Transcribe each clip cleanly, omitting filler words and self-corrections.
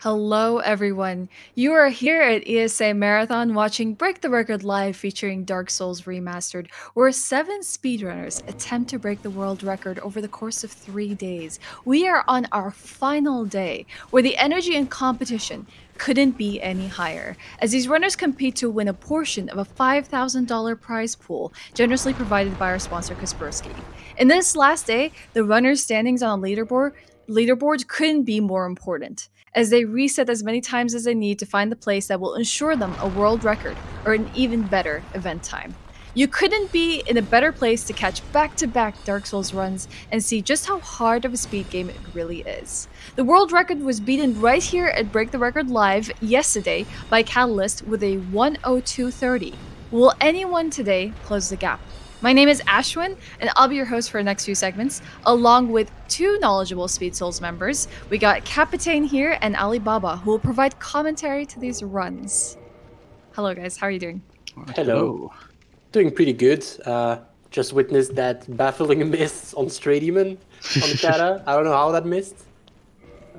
Hello, everyone. You are here at ESA Marathon watching Break the Record Live featuring Dark Souls Remastered, where 7 speedrunners attempt to break the world record over the course of 3 days. We are on our final day, where the energy and competition couldn't be any higher, as these runners compete to win a portion of a $5,000 prize pool generously provided by our sponsor Kaspersky. In this last day, the runners' standings on a leaderboard couldn't be more important, as they reset as many times as they need to find the place that will ensure them a world record or an even better event time. You couldn't be in a better place to catch back-to-back Dark Souls runs and see just how hard of a speed game it really is. The world record was beaten right here at Break the Record Live yesterday by Catalyst with a 1:02:30. Will anyone today close the gap? My name is Ashwin, and I'll be your host for the next few segments, along with 2 knowledgeable Speedsouls members. We got Captain here and Alibaba, who will provide commentary to these runs. Hello, guys. How are you doing? Hello. Doing pretty good. Just witnessed that baffling miss on Stray Demon on Kata. I don't know how that missed.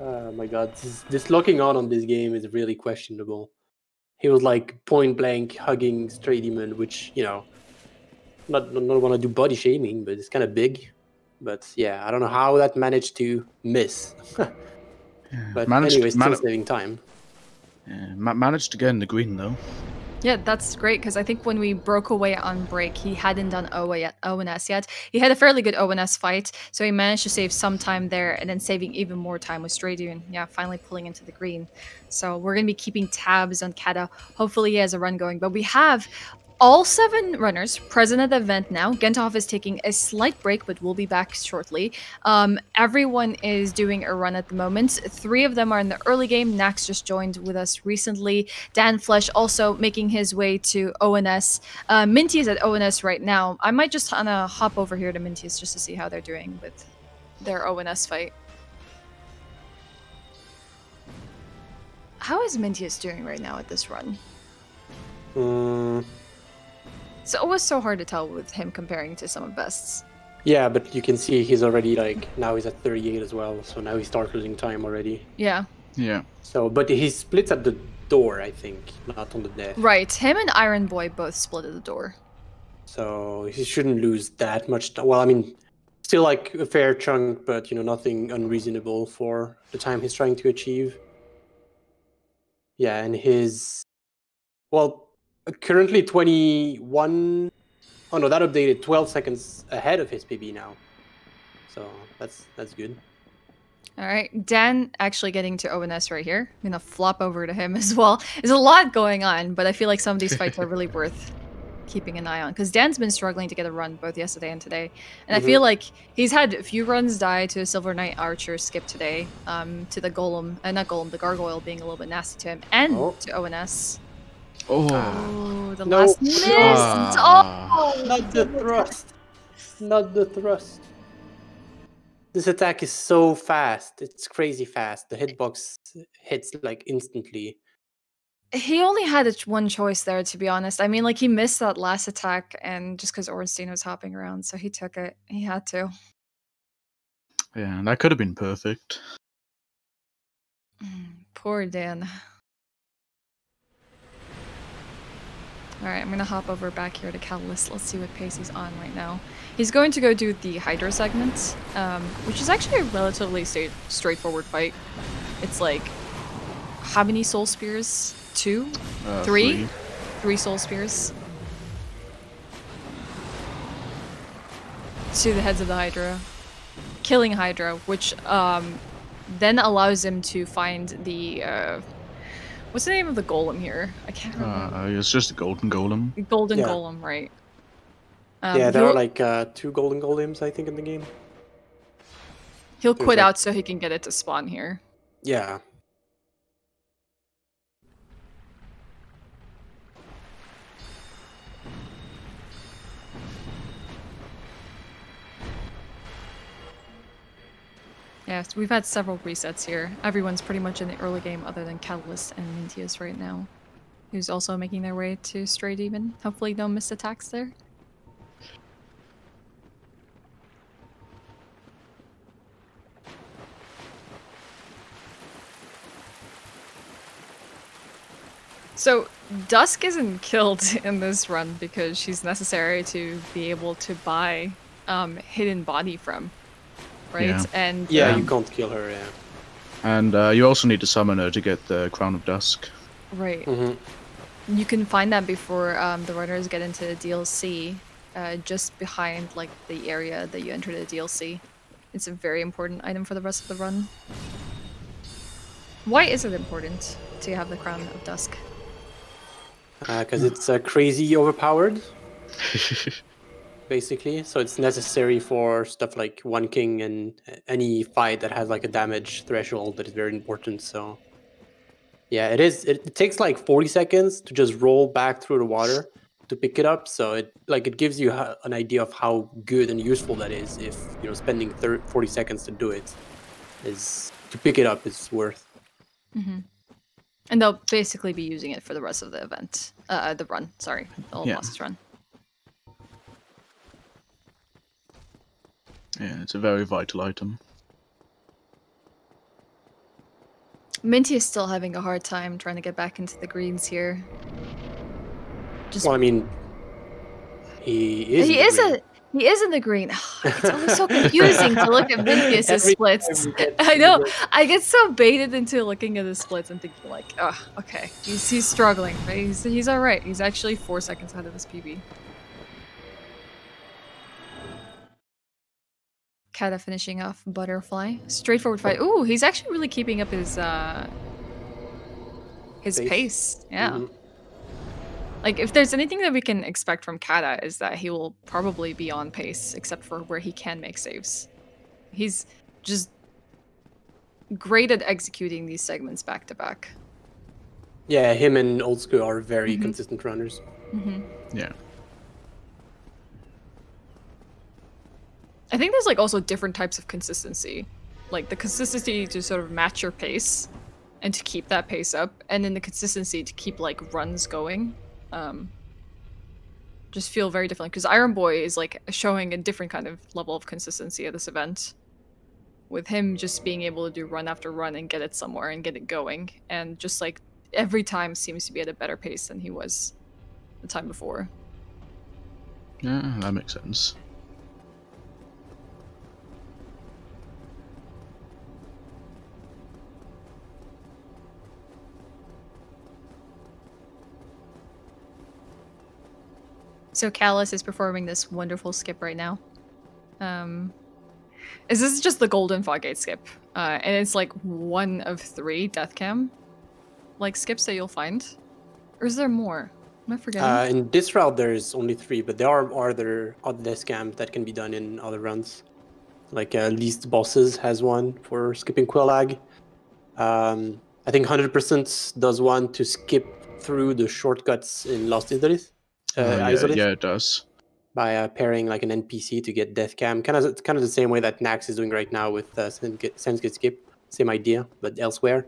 Oh my god, this locking on this game is really questionable. He was like point blank hugging Stray Demon, which, you know, not want to do body shaming, but it's kind of big. But yeah, I don't know how that managed to miss. But anyway, still saving time. Yeah, managed to get in the green though. Yeah, that's great, because I think when we broke away on break, he hadn't done ONS yet. He had a fairly good ONS fight, so he managed to save some time there, and then saving even more time with Stray Demon. Yeah, finally pulling into the green. So we're going to be keeping tabs on Kata. Hopefully he has a run going. But we have all 7 runners present at the event now. Gentov is taking a slight break, but will be back shortly. Everyone is doing a run at the moment. 3 of them are in the early game. Nax just joined with us recently. Dan Flesh also making his way to ONS. Minty is at ONS right now. I might just hop over here to Minty's just to see how they're doing with their ONS fight. How is Mintius doing right now at this run? It's always so hard to tell with him comparing to some of Best's. Yeah, but you can see he's already now he's at 38 as well, so now he starts losing time already. Yeah. Yeah. So, but he splits at the door, I think, not on the death. Right. Him and Iron Boy both split at the door. So he shouldn't lose that much. Well, I mean, still like a fair chunk, but, you know, nothing unreasonable for the time he's trying to achieve. Yeah, and his... Well, currently 21... Oh no, that updated 12 seconds ahead of his PB now. So that's good. All right, Dan actually getting to ONS right here. I'm gonna flop over to him as well. There's a lot going on, but I feel like some of these fights are really worth keeping an eye on, because Dan's been struggling to get a run both yesterday and today. And I feel like he's had a few runs die to a Silver Knight Archer skip today, to the Golem, not Golem, the Gargoyle being a little bit nasty to him, and to ONS. Oh, the last miss! Oh, not the thrust! Not the thrust. This attack is so fast. It's crazy fast. The hitbox hits like instantly. He only had one choice there, to be honest. I mean, like, he missed that last attack, and just because Ornstein was hopping around, so he took it. He had to. Yeah, that could have been perfect. Poor Dan. Alright, I'm going to hop over back here to Catalyst. Let's see what pace he's on right now. He's going to go do the Hydra segment, which is actually a relatively straightforward fight. It's like, how many Soul Spears? 2? 3? 3 Soul Spears. To the heads of the Hydra. Killing Hydra, which then allows him to find the... what's the name of the golem here? I can't remember. It's just a golden golem. Golden golem, right. Yeah, there are like 2 golden golems, I think, in the game. He'll quit out so he can get it to spawn here. Yeah. Yeah, so we've had several resets here. Everyone's pretty much in the early game other than Catalyst and Mintius right now, who's also making their way to Stray Demon. Hopefully no missed attacks there. So Dusk isn't killed in this run because she's necessary to be able to buy hidden body from, right? Yeah. And Yeah, you can't kill her. Yeah. And you also need to summon her to get the Crown of Dusk. right. Mm-hmm. You can find that before the runners get into the DLC, just behind like the area that you enter the DLC. It's a very important item for the rest of the run. Why is it important to have the Crown of Dusk? Because it's crazy overpowered, basically. So it's necessary for stuff like One King and any fight that has like a damage threshold that is very important. So yeah, it is. It takes like 40 seconds to just roll back through the water to pick it up. So it gives you an idea of how good and useful that is. If spending 40 seconds to do it is to pick it up is worth. Mm-hmm. And they'll basically be using it for the rest of the event. The run, sorry. The Old Bosses run. Yeah, it's a very vital item. Minty is still having a hard time trying to get back into the greens here. Well, I mean, he is. He is in the green. It's always so confusing to look at Minty's splits. I know. I get so baited into looking at his splits and thinking like, oh, okay, he's struggling, but he's all right. He's actually 4 seconds ahead of his PB. Kata finishing off Butterfly. Straightforward fight. Ooh, he's actually really keeping up his pace. Yeah. Mm-hmm. Like, if there's anything that we can expect from Kata is that he will probably be on pace, except for where he can make saves. He's just great at executing these segments back to back. Yeah, him and Old School are very consistent runners. Yeah. I think there's like also different types of consistency. Like the consistency to sort of match your pace and to keep that pace up, and then the consistency to keep like runs going. Just feel very different because Iron Boy is like showing a different kind of level of consistency at this event, with him just being able to do run after run and get it somewhere and get it going, and just like every time seems to be at a better pace than he was the time before. Yeah, that makes sense. So Callus is performing this wonderful skip right now. This is just the Golden Foggate skip. And it's like one of 3 deathcam like skips that you'll find. Or is there more? Am I forgetting? In this route, there's only 3, but there are other deathcams that can be done in other runs. Like Least Bosses has one for skipping Quillag. I think 100% does one to skip through the shortcuts in Lost Isolith. Yeah, it does. By pairing like an NPC to get deathcam, kind of the same way that Nax is doing right now with Sense Skip. Same idea, but elsewhere.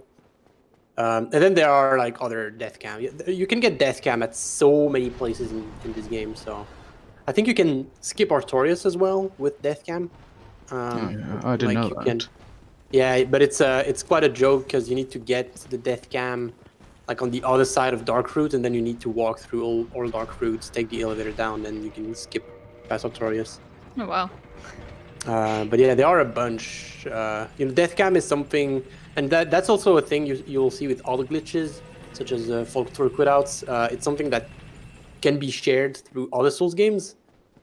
And then there are like other deathcam. You can get deathcam at so many places in this game. So I think you can skip Artorias as well with deathcam. I didn't know that. Yeah, but it's quite a joke because you need to get the deathcam like on the other side of Dark Route, and then you need to walk through all Dark Routes, take the elevator down, and you can skip past Artorias. Oh wow. But yeah, there are a bunch. Deathcam is something, and that's also a thing you'll see with all the glitches, such as Folk Through Quitouts. It's something that can be shared through other Souls games.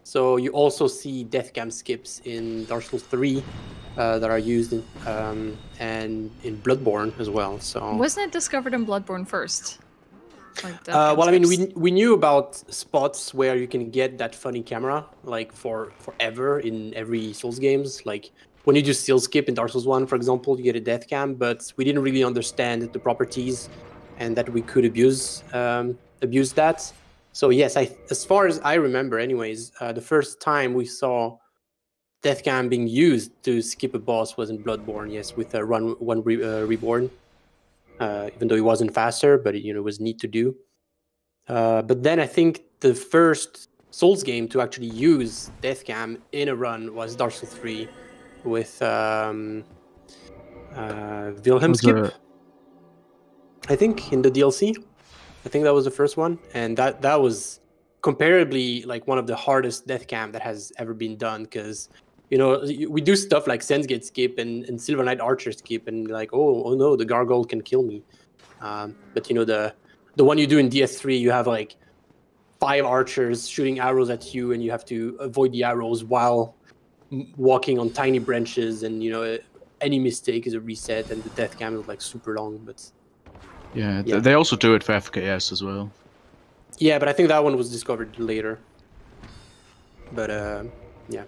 So you also see deathcam skips in Dark Souls 3 that are used and in Bloodborne as well. So wasn't it discovered in Bloodborne first? Like well, I mean, we knew about spots where you can get that funny camera like for forever in every Souls games. Like when you do Seal Skip in Dark Souls 1, for example, you get a death cam, but we didn't really understand the properties and that we could abuse that. So yes, as far as I remember, anyways, the first time we saw deathcam being used to skip a boss was in Bloodborne. Yes, with Run One Reborn. Even though it wasn't faster, but it was neat to do. But then I think the first Souls game to actually use deathcam in a run was Dark Souls 3 with Wilhelm Skip. I think in the DLC. I think that was the first one, and that was comparably like one of the hardest death cam that has ever been done, because we do stuff like Sensgate skip and Silver Knight Archer skip, and like, oh no, the gargoyle can kill me. But the one you do in DS3, you have like 5 archers shooting arrows at you, and you have to avoid the arrows while walking on tiny branches, and any mistake is a reset, and the death cam is like super long. But yeah. They also do it for FKS as well. Yeah, but I think that one was discovered later. But yeah.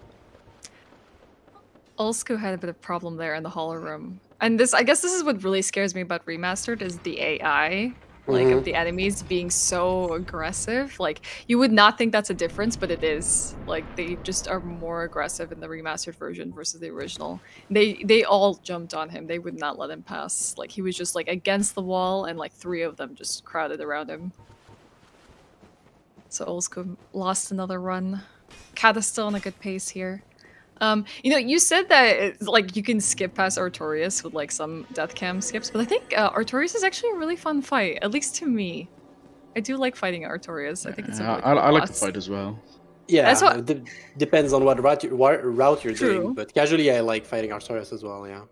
Olsko had a bit of problem there in the Hollow Room. And I guess this is what really scares me about Remastered, is the AI, like, of the enemies being so aggressive. Like, you would not think that's a difference, but it is. Like, they just are more aggressive in the Remastered version versus the original. They all jumped on him. They would not let him pass. Like, he was just, like, against the wall, and, like, 3 of them just crowded around him. So Olsko lost another run. Kat is still on a good pace here. You said that like you can skip past Artorias with like some death cam skips, but I think Artorias is actually a really fun fight, at least to me. I do like fighting Artorias. I think it's a really cool I like the boss. fight as well. Yeah, depends on what route you're True. doing, but casually I like fighting Artorias as well. Yeah.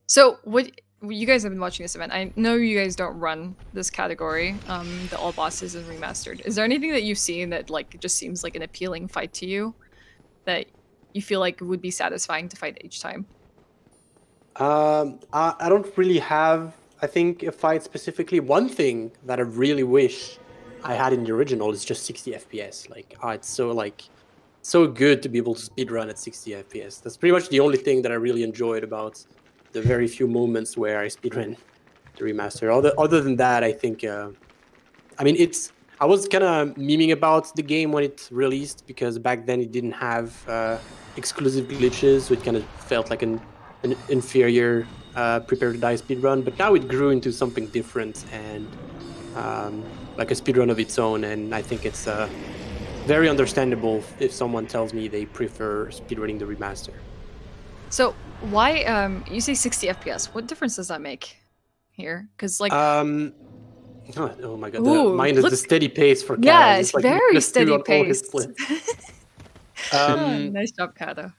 So what you guys have been watching this event? I know you guys don't run this category, the all bosses and remastered. Is there anything that you've seen that like just seems like an appealing fight to you, that you feel like would be satisfying to fight each time? I don't really have, I think, a fight specifically. One thing that I really wish I had in the original is just 60 FPS. Like, it's so good to be able to speedrun at 60 FPS. That's pretty much the only thing that I really enjoyed about the very few moments where I speedrun the remaster. Other than that, I think, I mean, I was kind of memeing about the game when it released, because back then it didn't have exclusive glitches, so it kind of felt like an inferior Prepare to Die speedrun. But now it grew into something different, and like a speedrun of its own, and I think it's very understandable if someone tells me they prefer speedrunning the remaster. So why, you say 60 FPS, what difference does that make here? Because like... Oh my god, mine is a steady pace for Kata. Yeah, it's like very steady pace. Nice job, Kata.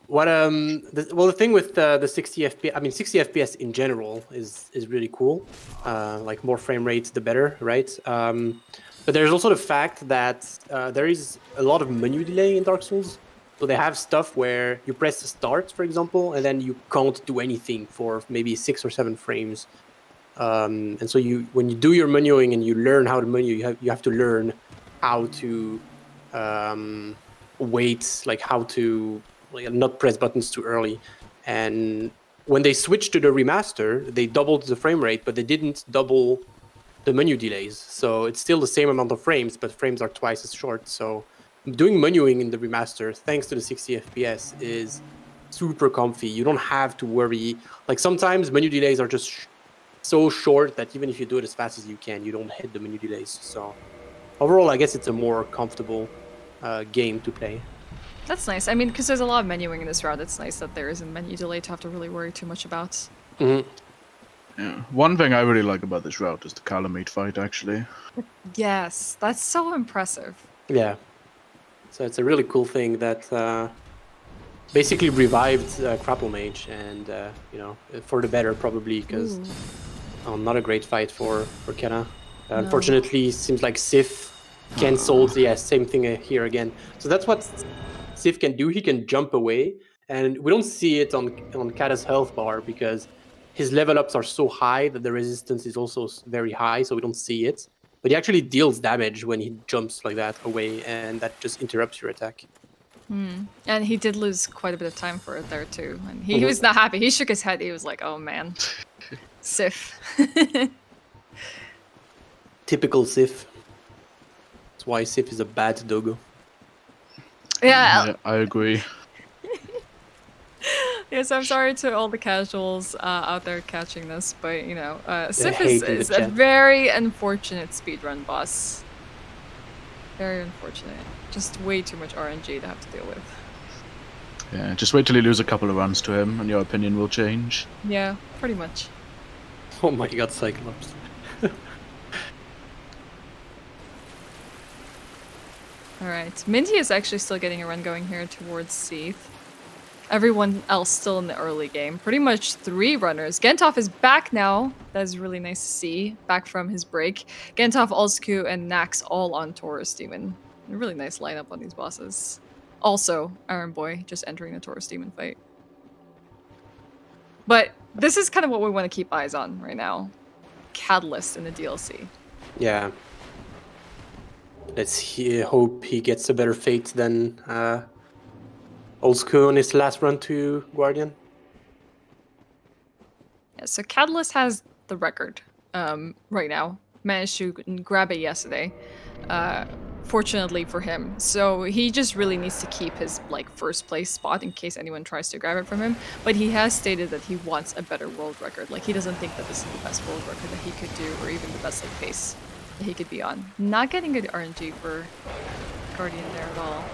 The thing with the 60 FPS, I mean 60 FPS in general is really cool. Like more frame rates, the better, right? But there's also the fact that there is a lot of menu delay in Dark Souls. So they have stuff where you press start, for example, and then you can't do anything for maybe 6 or 7 frames. And so when you do your menuing and you learn how to menu, you have to learn how to wait, like how to not press buttons too early. And when they switched to the remaster, they doubled the frame rate, but they didn't double the menu delays. So it's still the same amount of frames, but frames are twice as short. So doing menuing in the remaster, thanks to the 60 FPS, is super comfy. You don't have to worry. Like sometimes menu delays are just so short that even if you do it as fast as you can, you don't hit the menu delays. So overall, I guess it's a more comfortable game to play. That's nice. I mean, because there's a lot of menuing in this route, it's nice that there isn't menu delay to have to really worry too much about. Mm-hmm. Yeah. One thing I really like about this route is the Calamite fight, actually. Yes, that's so impressive. Yeah. So it's a really cool thing that basically revived Crapple Mage, and for the better probably, because not a great fight for Kenna. No. Unfortunately, seems like Sif cancelled. Yeah, same thing here again. So that's what Sif can do. He can jump away, and we don't see it on Kata's health bar because his level ups are so high that the resistance is also very high, so we don't see it. But he actually deals damage when he jumps like that away, and that just interrupts your attack. And he did lose quite a bit of time for it there too. And he was not happy. He shook his head. He was like, oh man. Sif. Typical Sif. That's why Sif is a bad doggo. Yeah. I agree. Yes, I'm sorry to all the casuals out there catching this, but Sif hate in is the a chat. very unfortunate speedrun boss. Very unfortunate. Just way too much RNG to have to deal with. Yeah, just wait till you lose a couple of runs to him and your opinion will change. Yeah, pretty much. Oh my god, Cyclops. Alright. Minty is actually still getting a run going here towards Seath. Everyone else still in the early game. Pretty much 3 runners. Gentov is back now. That is really nice to see. Back from his break. Gentov, Olsku, and Nax all on Taurus Demon. A really nice lineup on these bosses. Also, Iron Boy just entering the Taurus Demon fight. But this is kind of what we want to keep eyes on right now. Catalyst in the DLC. Yeah. Let's hope he gets a better fate than Olsku on his last run to Guardian. Yeah, so Catalyst has the record right now. Managed to grab it yesterday. Fortunately for him. So he just really needs to keep his first place spot in case anyone tries to grab it from him. But he has stated that he wants a better world record. Like, he doesn't think that this is the best world record that he could do, or even the best pace that he could be on. Not getting good RNG for Guardian there at all.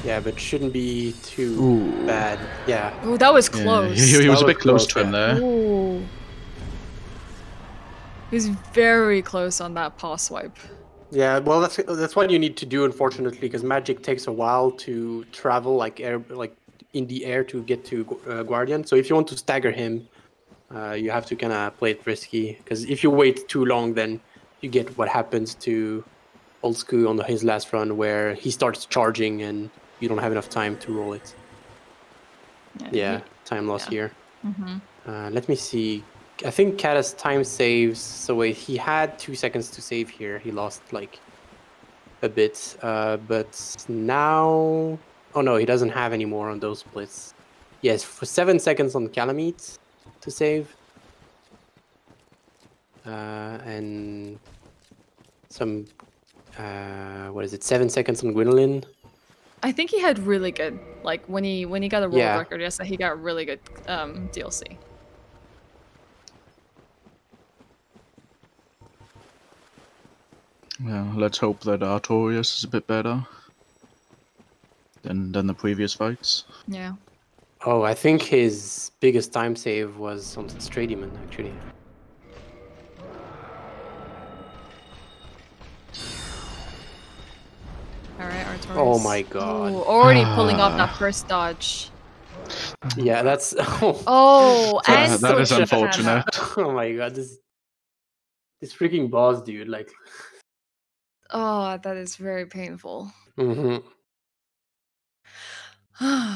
Yeah, but shouldn't be too bad. Yeah. Oh, that was close. Yeah, he was a bit close close, to him there. Ooh. He was very close on that paw swipe. Yeah, well, that's what you need to do, unfortunately, because magic takes a while to travel, in the air to get to Guardian. So if you want to stagger him, you have to kind of play it risky. Because if you wait too long, then you get what happens to Olsku on his last run, where he starts charging and you don't have enough time to roll it. Yeah, time loss here. Let me see. I think Kata's time saves. So wait, he had 2 seconds to save here. He lost a bit, but now, oh no, he doesn't have any more on those splits. Yes, for 7 seconds on Calamite to save, and some what is it? 7 seconds on Gwendolyn. I think he had really good, when he got a world record, yes, he got really good DLC. Yeah, let's hope that Artorias is a bit better than the previous fights. Yeah. Oh, I think his biggest time save was on Stradiman, actually. Alright, Artorias. Oh my god. Ooh, already pulling off that first dodge. Yeah, that's... Oh, and that is switch to unfortunate. Oh my god, this freaking boss, dude, Oh, that is very painful. Mm-hmm.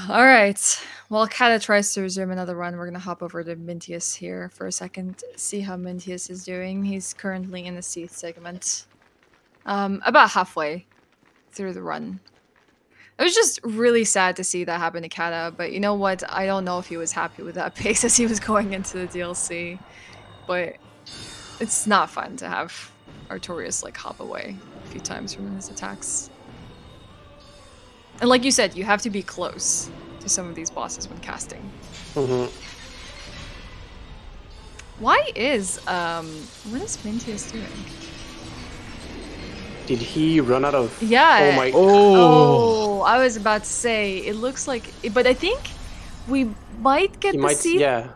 Alright. While Kata tries to resume another run, we're gonna hop over to Mintius here for a second, see how Mintius is doing. He's currently in the Seath segment. About halfway through the run. It was just really sad to see that happen to Kata, but you know what? I don't know if he was happy with that pace as he was going into the DLC. But it's not fun to have Artorias hop away a few times from his attacks. And like you said, you have to be close to some of these bosses when casting. Mm-hmm. Why is what is Mintius doing? Did he run out of... Yeah. Oh my... Oh, I was about to say, it looks like... But I think we might get the seed. Yeah.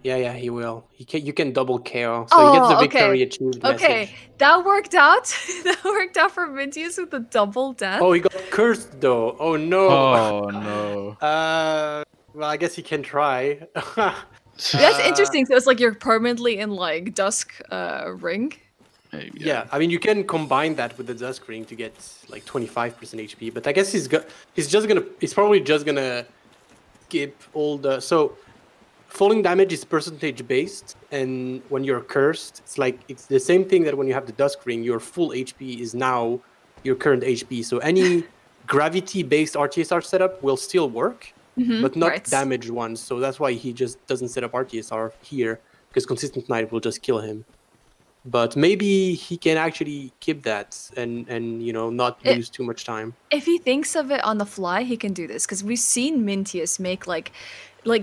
Yeah, he will. You can double KO. So he gets the victory achieved message. That worked out. That worked out for Mintius with the double death. Oh, he got cursed though. Oh no. Oh no. Well, I guess he can try. That's interesting. So it's like you're permanently in Dusk ring. Maybe, yeah, I mean you can combine that with the Dusk ring to get 25% HP, but I guess he's probably just gonna skip all the... So falling damage is percentage based, and when you're cursed, it's the same thing that when you have the Dusk ring, your full HP is now your current HP. So any gravity based RTSR setup will still work, but not damage ones. So that's why he just doesn't set up RTSR here, because Consistent Knight will just kill him. But maybe he can actually keep that and not lose too much time. If he thinks of it on the fly, he can do this, because we've seen Mintius make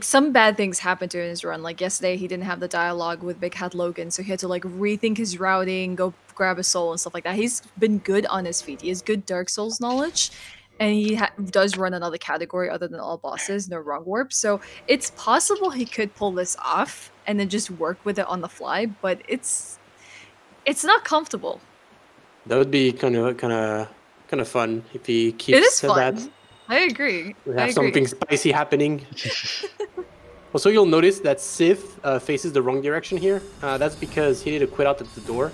some bad things happen to him in his run. Like yesterday, he didn't have the dialogue with Big Hat Logan, so he had to rethink his routing, go grab a soul and stuff like that. He's been good on his feet. He has good Dark Souls knowledge, and he does run another category other than all bosses, no wrong warp. So it's possible he could pull this off and then just work with it on the fly, but it's not comfortable. That would be kind of kind of fun if he It keeps is fun. that. I agree. We I have agree. something spicy happening. Also, you'll notice that Sif faces the wrong direction here. That's because he did a quit out at the door.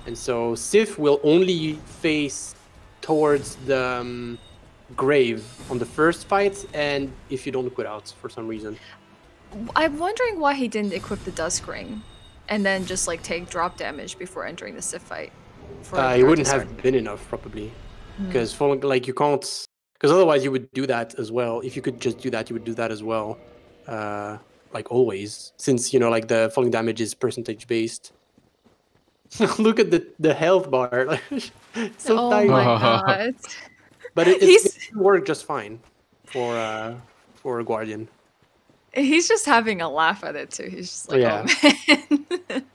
And so Sif will only face towards the grave on the first fight, and if you don't quit out for some reason. I'm wondering why he didn't equip the Dusk Ring and then just like take drop damage before entering the Sif fight. It wouldn't have been enough, probably. Because like you can't... Because otherwise you would do that as well. If you could just do that, you would do that as well. Like always. Since, you know, like the falling damage is percentage based. Look at the health bar. So tiny. My god. But it worked just fine for a Guardian. He's just having a laugh at it too. He's just like, Yeah. oh man.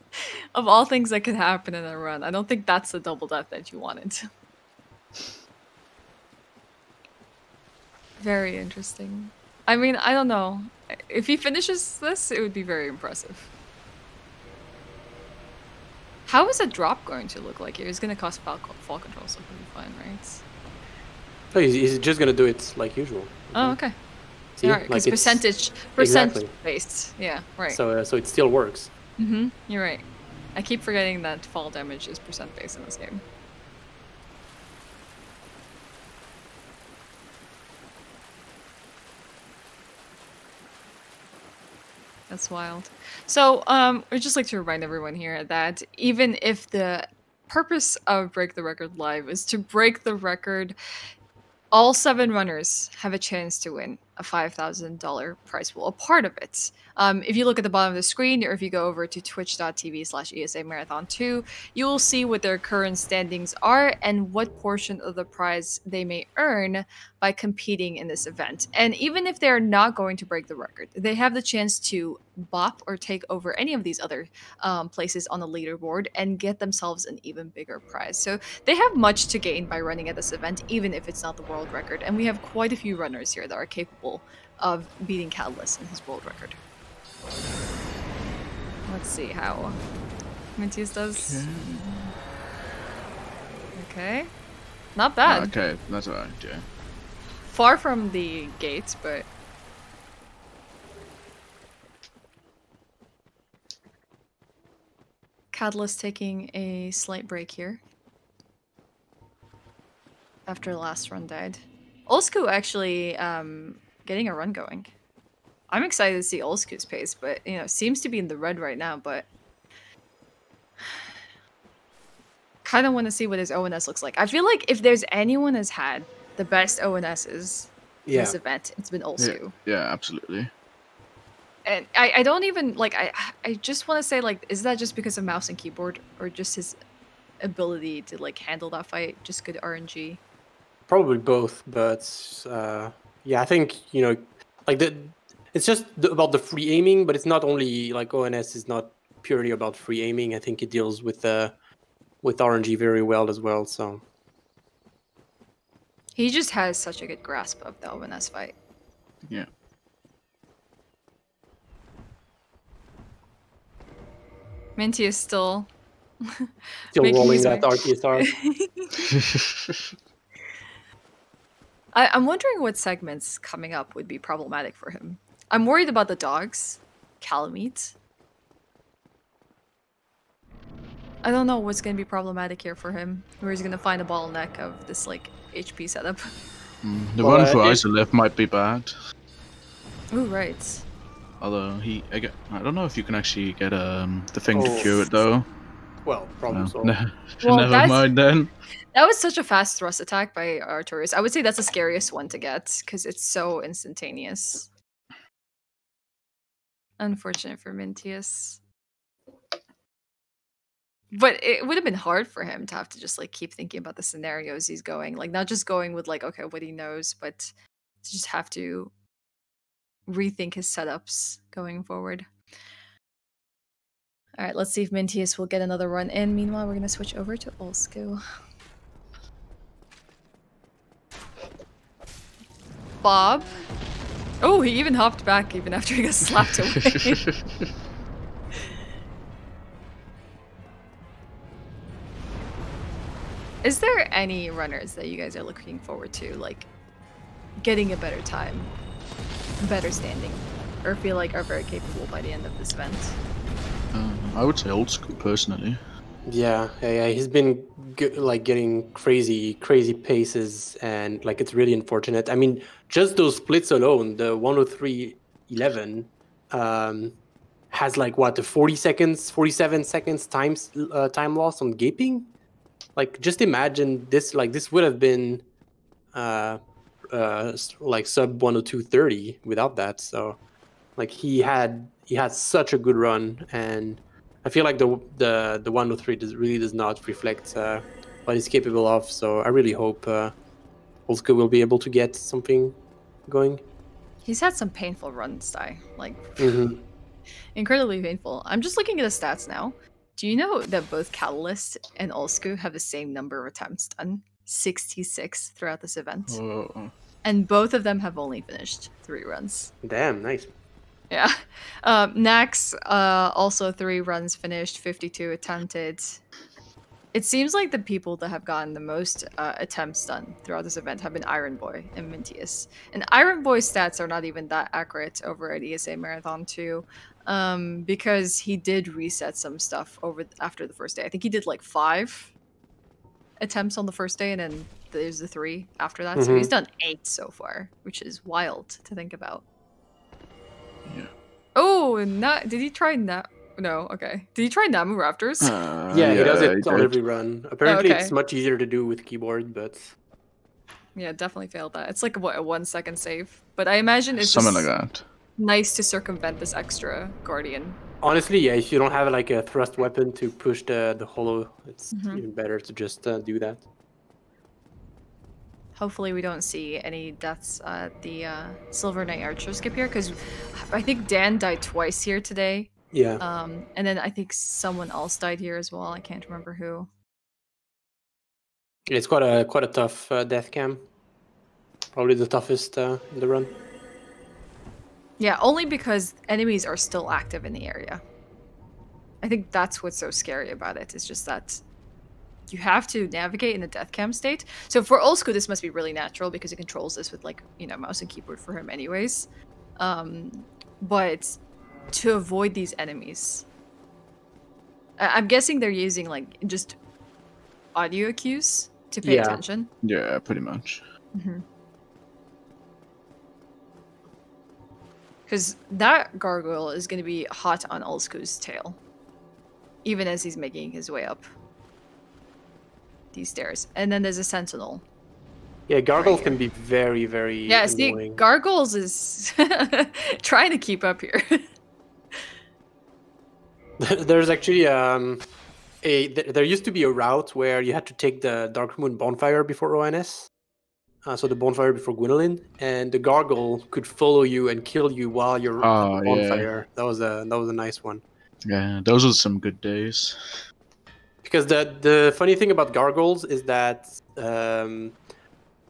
Of all things that could happen in a run, I don't think that's the double death that you wanted. Very interesting. I mean, I don't know. If he finishes this, it would be very impressive. How is a drop going to look like here? It's going to cost fall control, so it'll be fine, right? Oh, he's just gonna do it like usual. Oh, okay. See? Alright, because Like percentage exactly. based. Yeah, right. So it still works. You're right. I keep forgetting that fall damage is percent based in this game. That's wild. So, I'd just like to remind everyone here that even if the purpose of Break the Record Live is to break the record, all 7 runners have a chance to win a $5,000 prize pool, a part of it. If you look at the bottom of the screen, or if you go over to twitch.tv/ESA Marathon 2, you will see what their current standings are and what portion of the prize they may earn by competing in this event. And even if they're not going to break the record, they have the chance to bop or take over any of these other places on the leaderboard and get themselves an even bigger prize. So they have much to gain by running at this event, even if it's not the world record. And we have quite a few runners here that are capable of beating Catalyst in his world record. Let's see how Mintius does. Okay. Not bad. Okay, that's alright, yeah. Far from the gates, but... Catalyst taking a slight break here. After the last run died. Olsku actually getting a run going. I'm excited to see Olsku's pace, but, you know, seems to be in the red right now, but... kind of want to see what his ONS looks like. I feel like if there's anyone has had the best ONSs in this event, it's been Olsku. Yeah, absolutely. And I don't even, like, I just want to say, like, is that just because of mouse and keyboard, or just his ability to, like, handle that fight, just good RNG? Probably both, but yeah, I think, you know, like, it's just about the free aiming, but it's not only, like, ONS is not purely about free aiming. I think it deals with RNG very well as well, so... He just has such a good grasp of the ONS fight. Yeah. Minty is still... Still rolling that RTSR. I'm wondering what segments coming up would be problematic for him. I'm worried about the dogs, Calamite. I don't know what's going to be problematic here for him, where he's going to find a bottleneck of this, like, HP setup. The one for Isolith might be bad. Ooh, right. Although I don't know if you can actually get the thing to cure it though. Well, problem solved. Never mind then. That was such a fast thrust attack by Artorias. I would say that's the scariest one to get, because it's so instantaneous. Unfortunate for Mintius. But it would have been hard for him to have to just, like, keep thinking about the scenarios he's going. Like, not just going with, like, okay, what he knows, but to just have to rethink his setups going forward. Alright, let's see if Mintius will get another run in. Meanwhile, we're going to switch over to Olsku. Bob? Oh, he even hopped back even after he got slapped away. Is there any runners that you guys are looking forward to, like getting a better time, better standing, or feel like are very capable by the end of this event? I would say old school personally. Yeah, he's been like getting crazy paces, and like it's really unfortunate. I mean, just those splits alone, the 103.11 has like what, the 47 seconds time loss on gaping. Like, just imagine this. Like, this would have been like sub 102.30 without that. So like he had such a good run, and I feel like the 103 really does not reflect what he's capable of. So I really hope Olska will be able to get something going. He's had some painful runs, like Mm-hmm. incredibly painful. I'm just looking at the stats now. Do you know that both Catalyst and Olsku have the same number of attempts done? 66 throughout this event. And both of them have only finished 3 runs. Damn, nice. Yeah. Nax, also 3 runs finished, 52 attempted. It seems like the people that have gotten the most attempts done throughout this event have been Iron Boy and Mintius. And Iron Boy's stats are not even that accurate over at ESA Marathon 2, because he did reset some stuff after the first day. I think he did like 5 attempts on the first day, and then there's the 3 after that. So he's done 8 so far, which is wild to think about. Yeah. Oh, did he try that? No, okay. Did he try Namu Raptors? Yeah, he does it on every run. Apparently, okay. It's much easier to do with keyboard, but Yeah, definitely failed that. It's like what, a 1 second save, but I imagine it's something just like that. nice to circumvent this extra guardian. honestly, yeah, if you don't have like a thrust weapon to push the hollow, it's even better to just do that. Hopefully we don't see any deaths at the Silver Knight Archer skip here, because I think Dan died twice here today. Yeah. And then I think someone else died here as well. I can't remember who. It's quite a tough death cam. Probably the toughest in the run. Yeah, only because enemies are still active in the area. I think that's what's so scary about it. It's just that you have to navigate in the death cam state. So for Olsku, this must be really natural because he controls this with like, you know, mouse and keyboard for him anyways. But to avoid these enemies, I'm guessing they're using like just audio cues to pay attention. Yeah, pretty much. Because that gargoyle is going to be hot on Olsku's tail, even as he's making his way up these stairs. And then there's a sentinel. Yeah, gargoyles can be very, very annoying. See, gargoyles is trying to keep up here. There's actually there used to be a route where you had to take the Dark Moon bonfire before ONS. So the bonfire before Gwendolyn, and the gargoyle could follow you and kill you while you're on the bonfire. Yeah. That was a nice one. Yeah, those are some good days. Because the funny thing about gargoyles is that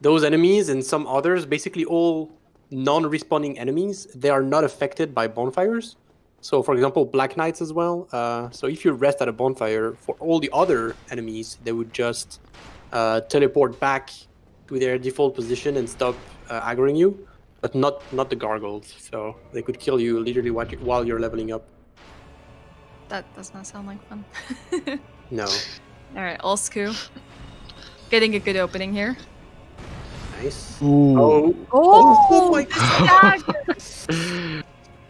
those enemies and some others, basically all non-respawning enemies, they are not affected by bonfires. So, for example, Black Knights as well. So if you rest at a bonfire, for all the other enemies, they would just teleport back to their default position and stop aggroing you, but not the gargoyles. So they could kill you literally while you're leveling up. That does not sound like fun. No. All right, Olsku, getting a good opening here. Nice. Ooh. Oh my God!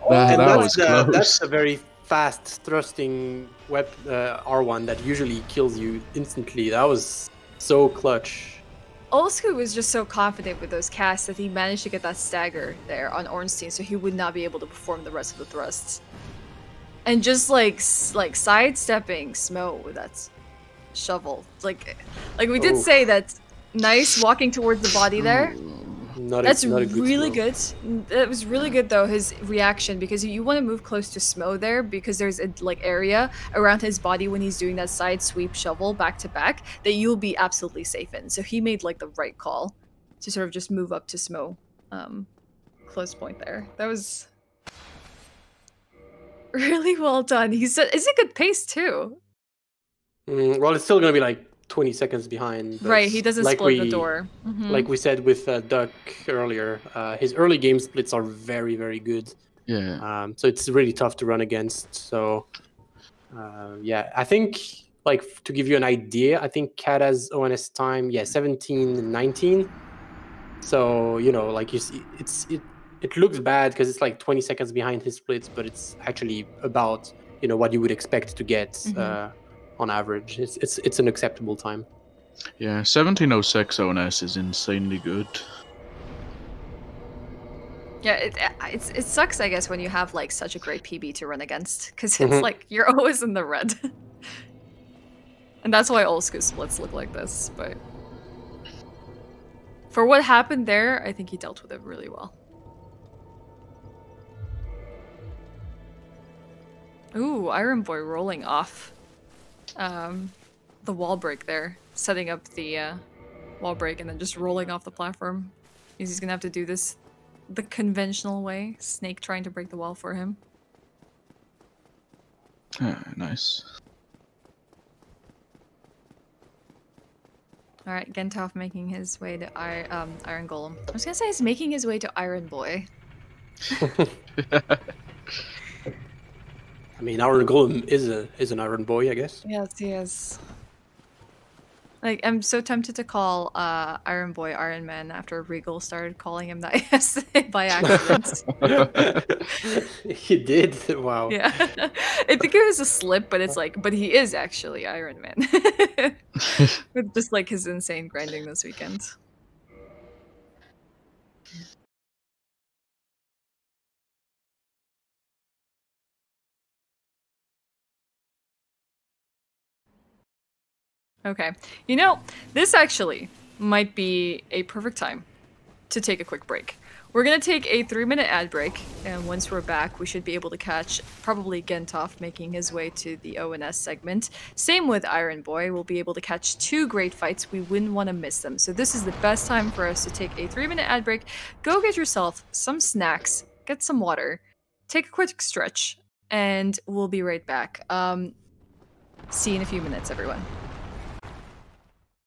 That was close. That's a very fast thrusting R1 that usually kills you instantly. That was so clutch. Olsku was just so confident with those casts that he managed to get that stagger there on Ornstein, so he would not be able to perform the rest of the thrusts. And just like sidestepping Smo with that shovel, like we did say that. Nice walking towards the body there. That's really good. That was really good though, his reaction, because you want to move close to Smo there because there's a like area around his body when he's doing that side sweep shovel back to back that you'll be absolutely safe in. So he made like the right call to sort of just move up to Smo. Close point there. That was really well done. It's a good pace too. Well, it's still gonna be like 20 seconds behind. But Right, he doesn't split the door. Like we said with Duck earlier, his early game splits are very, very good. Yeah. So it's really tough to run against. So yeah, I think, like, to give you an idea, I think Kata's ONS time, 17:19. So, you know, like you see, it looks bad because it's like 20 seconds behind his splits, but it's actually about, you know, what you would expect to get on average. It's an acceptable time. Yeah, 1706 ONS is insanely good. Yeah, it sucks, I guess, when you have like such a great PB to run against, because it's like you're always in the red. And that's why old school splits look like this, but for what happened there, I think he dealt with it really well. Ooh, Iron Boy rolling off the wall break there, setting up the wall break and then just rolling off the platform. He's gonna have to do this the conventional way, Snake trying to break the wall for him. Nice. Alright, Gentov making his way to Iron Golem. I was gonna say he's making his way to Iron Boy. I mean, Iron Golem is an Iron Boy, I guess. Yes, he is. Like, I'm so tempted to call Iron Boy Iron Man after Regal started calling him that yesterday by accident. He did? Wow. Yeah. I think it was a slip, but it's like, but he is actually Iron Man. With just like his insane grinding this weekend. Okay. You know, this actually might be a perfect time to take a quick break. We're gonna take a 3-minute ad break, and once we're back, we should be able to catch probably Gentov making his way to the ONS segment. Same with Iron Boy, we'll be able to catch 2 great fights. We wouldn't want to miss them. So this is the best time for us to take a 3-minute ad break. Go get yourself some snacks, get some water, take a quick stretch, and we'll be right back. See you in a few minutes, everyone.